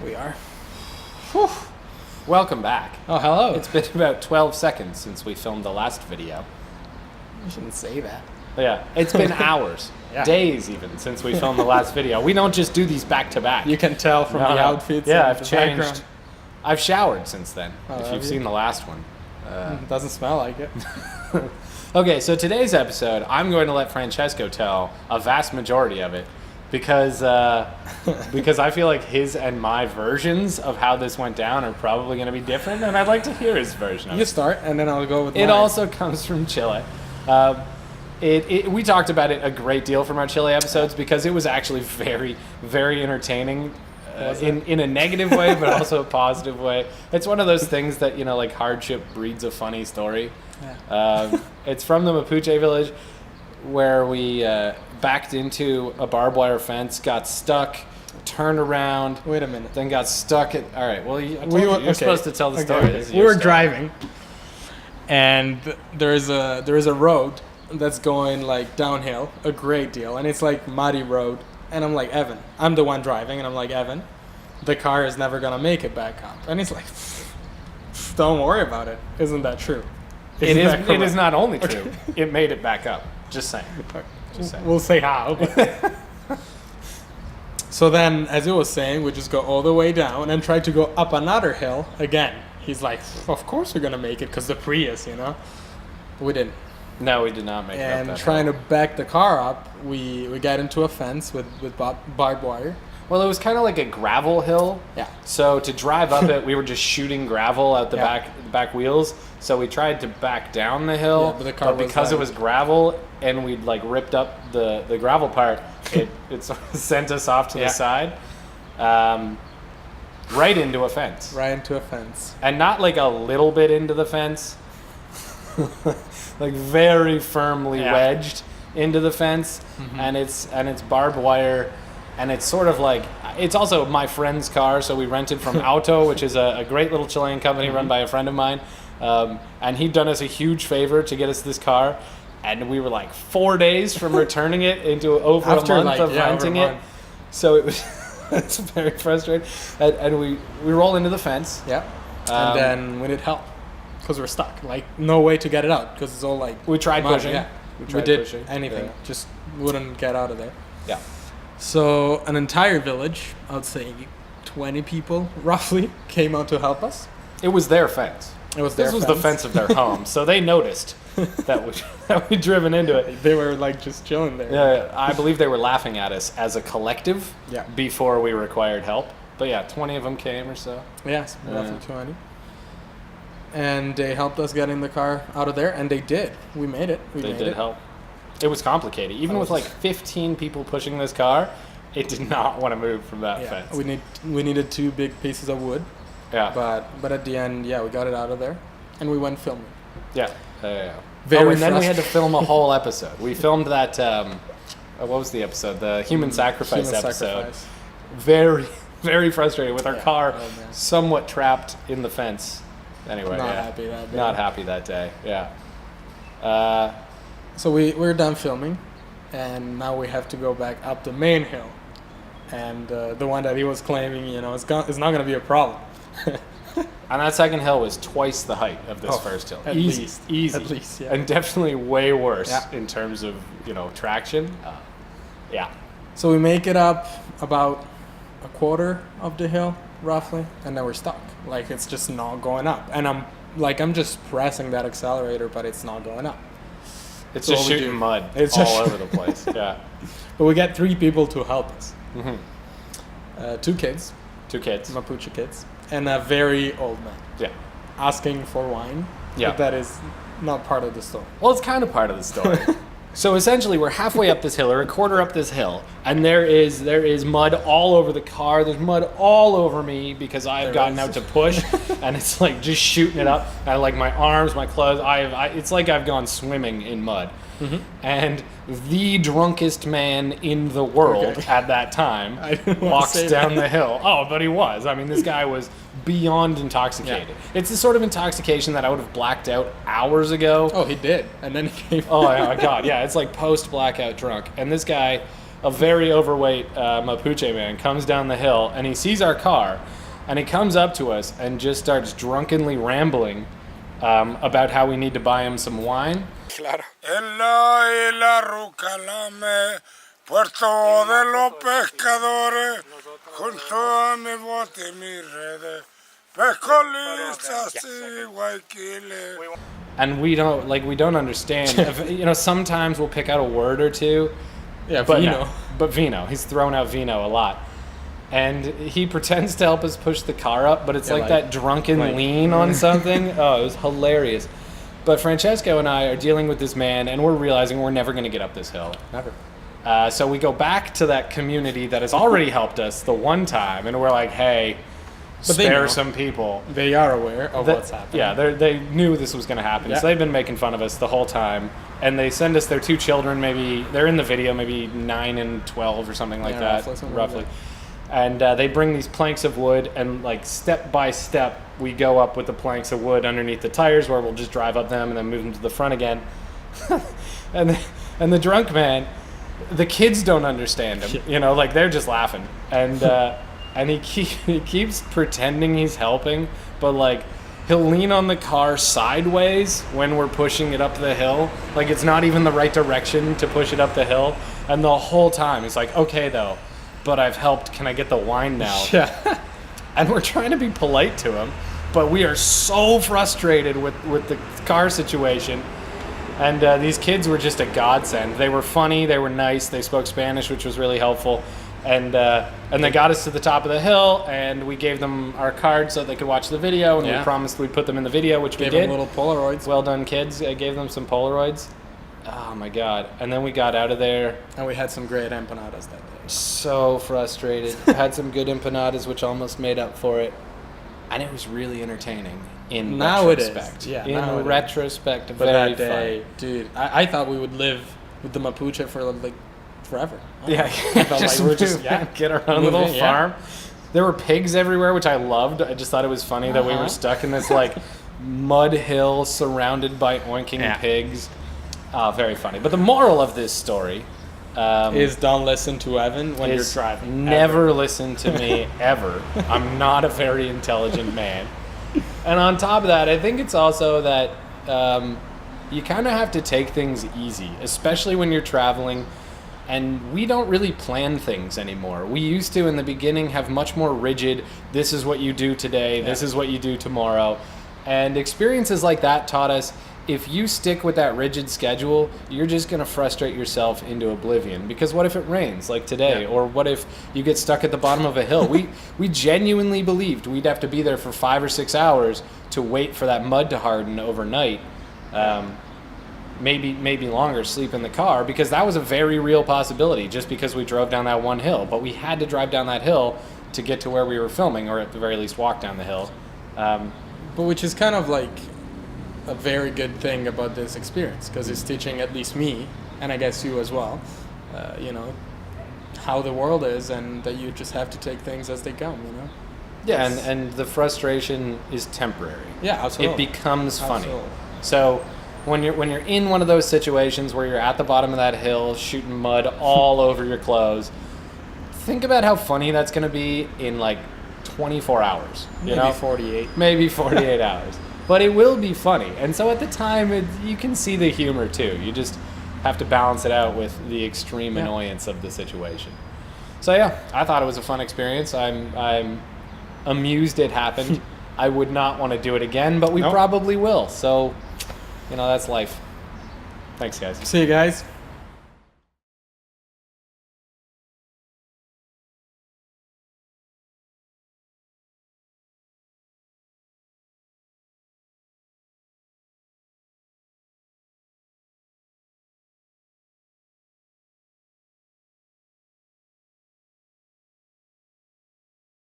We are. Whew. Welcome back. Oh, hello. It's been about 12 seconds since we filmed the last video. You shouldn't say that. Yeah, it's been hours, Yeah. days even, since we filmed the last video. We don't just do these back to back. You can tell from the outfits. Yeah, and I've the changed. background. I've showered since then, Oh, if have you've you? seen the last one. It doesn't smell like it. Okay, so today's episode, I'm going to let Francesco tell a vast majority of it because I feel like his and my versions of how this went down are probably going to be different, and I'd like to hear his version of You it. start, and then I'll go with It mine. also comes from Chile. We talked about it a great deal from our Chile episodes because it was actually very, very entertaining in a negative way, but also a positive way. It's one of those things that, you know, like hardship breeds a funny story. Yeah. It's from the Mapuche village where we backed into a barbed wire fence, got stuck, turned around, Wait a minute. then got stuck at... All right, well, you're okay. supposed to tell the story. This is We your were story. driving, and there is a road that's going like downhill a great deal, and it's like muddy road. And I'm like, Evan, I'm the one driving, and I'm like, Evan, the car is never gonna make it back up. And he's like, don't worry about it. Isn't that true? It Isn't that is. It is correct? not only true. It made it back up. Just saying. Just saying. We'll say how. So then, as he was saying, we just go all the way down and try to go up another hill again. He's like, of course we're gonna make it because the Prius, you know. We didn't. No, we did not make it up. And That trying hill. to back the car up, we got into a fence with barbed wire. Well, it was kind of like a gravel hill. Yeah. So to drive up it, we were just shooting gravel out the Yeah. back wheels. So we tried to back down the hill, Yeah, but the car was because it like- was gravel and we'd like ripped up the gravel part, it sort of sent us off to Yeah. the side, right into a fence. Right into a fence. And not like a little bit into the fence, like very firmly Yeah. wedged into the fence, and it's barbed wire, and it's sort of like, it's also my friend's car, so we rented from Auto, which is a great little Chilean company run by a friend of mine, and he'd done us a huge favor to get us this car, and we were like 4 days from returning it into over After, a month like, of yeah, over a renting it, month. so it was it's very frustrating, and we roll into the fence. Yeah. Um, And then we need help because we're stuck. Like no way to get it out because it's all like. We tried mud, pushing. Yeah. We We tried did pushing. anything, Yeah. just wouldn't get out of there. Yeah. So an entire village, I would say 20 people roughly, came out to help us. It was their fence. It was This their was the fence of their home, so they noticed that we'd driven into it. They were like just chilling there. Yeah, I believe they were laughing at us as a collective Yeah. before we required help. But yeah, 20 of them came or so. Yes, roughly Yeah. 20. And they helped us get in the car out of there, and they did. We made it. We They made did it. help. It was complicated. Even with like 15 people pushing this car, it did not want to move from that Yeah, fence. we needed 2 big pieces of wood, Yeah. but at the end, yeah, we got it out of there, and we went filming. Yeah. Very and then we had to frustrating. film a whole episode. We filmed that. What was the episode? The human sacrifice Human episode. sacrifice. Very, very frustrated with our Yeah. car Oh, man. somewhat trapped in the fence. Anyway, Not yeah. happy that day. Not happy that day. Yeah. So we're done filming, and now we have to go back up the main hill, and the one that he was claiming, you know, it's not going to be a problem. And that second hill was twice the height of this Oh, first hill. at Easy, least. easy, At least, yeah. and definitely way worse Yeah. in terms of traction. Yeah. So we make it up about a quarter of the hill, roughly, and then we're stuck. Like it's just not going up, and I'm just pressing that accelerator, but it's not going up. It's So just what we shooting do- mud It's all just- over the place. Yeah. But we get 3 people to help us. Mhm. 2 kids, 2 kids. Mapuche kids, and a very old man Yeah. asking for wine. Yeah. But that is not part of the story. Well, it's kind of part of the story. So essentially, we're halfway up this hill, or a quarter up this hill, and there is mud all over the car. There's mud all over me because I've There gotten is. out to push, and it's like just shooting it up. And like my arms, my clothes, it's like I've gone swimming in mud. And the drunkest man in the world Okay. at that time I didn't wanna walks say down that. the hill. Oh, but he was. I mean, this guy was beyond intoxicated. Yeah. It's the sort of intoxication that I would have blacked out hours ago. Oh, he did, and then he came. Oh my god, yeah, it's like post blackout drunk. And this guy a very overweight Mapuche man comes down the hill, and he sees our car, and he comes up to us and just starts drunkenly rambling about how we need to buy him some wine. Claro. En la isla Rucalame, puerto de los pescadores, junto a mi bote y mi red, pesco lisas y guayquiles. And we don't understand. Sometimes we'll pick out a word or two. Yeah, But Vino. no, but Vino. He's thrown out Vino a lot. And he pretends to help us push the car up, but it's Yeah, like that drunken lean on something. Oh, it was hilarious. But Francesco and I are dealing with this man, and we're realizing we're never going to get up this hill. Never. So we go back to that community that has already helped us the one time, and we're like, hey, But they spare know. some people. They are aware of That- what's happening. Yeah, they knew this was going to happen. Yeah. So they've been making fun of us the whole time. And they send us their 2 children, maybe, they're in the video, maybe 9 and 12 or something like Yeah, that. roughly, something like roughly. And they bring these planks of wood, and like step by step, we go up with the planks of wood underneath the tires, where we'll just drive up them and then move them to the front again. and the drunk man, the kids don't understand him. Like they're just laughing. And he keeps pretending he's helping, but like he'll lean on the car sideways when we're pushing it up the hill. Like it's not even the right direction to push it up the hill. And the whole time he's like, okay though, but I've helped. Can I get the wine now? Yeah. And we're trying to be polite to him, but we are so frustrated with the car situation. And these kids were just a godsend. They were funny, they were nice, they spoke Spanish, which was really helpful. And they got us to the top of the hill, and we gave them our cards so they could watch the video, and Yeah. we promised we'd put them in the video, which Gave we did. them little Polaroids. Well done, kids. I gave them some Polaroids. Oh my god. And then we got out of there And we had some great empanadas that day. so frustrated. Had some good empanadas, which almost made up for it. And it was really entertaining in Now it is. retrospect. Yeah, now it In is. retrospect, But very that day, fun. dude, I thought we would live with the Mapuche for like forever. Yeah, I felt just like we were just move- get our own move little in, yeah. farm. There were pigs everywhere, which I loved. I just thought it was funny that we were Uh-huh. stuck in this like mud hill surrounded by oinking Yeah. pigs. Very funny. But the moral of this story is don't listen to Evan when you're is driving. never listen to me ever. I'm not a very intelligent man. And on top of that, I think it's also that you kind of have to take things easy, especially when you're traveling. And we don't really plan things anymore. We used to, in the beginning, have much more rigid, this is what you do today, this is what you do tomorrow. And experiences like that taught us, if you stick with that rigid schedule, you're just going to frustrate yourself into oblivion. Because what if it rains, like today? Yeah. Or what if you get stuck at the bottom of a hill? We genuinely believed we'd have to be there for 5 or 6 hours to wait for that mud to harden overnight. Maybe longer, sleep in the car, because that was a very real possibility just because we drove down that one hill. But we had to drive down that hill to get to where we were filming, or at the very least walk down the hill. But which is kind of like a very good thing about this experience, because it's teaching at least me, and I guess you as well, how the world is, and that you just have to take things as they come, Yeah, and the frustration is temporary. Yeah, absolutely. It becomes funny. Absolutely. So when you're in one of those situations where you're at the bottom of that hill shooting mud all over your clothes, think about how funny that's going to be in like 24 hours. You Maybe know? 48. Maybe 48 hours. But it will be funny. And so at the time, you can see the humor too. You just have to balance it out with the extreme Yeah. annoyance of the situation. So yeah, I thought it was a fun experience. I'm amused it happened. I would not want to do it again, but we Nope. probably will. So, that's life. Thanks, guys. See you guys.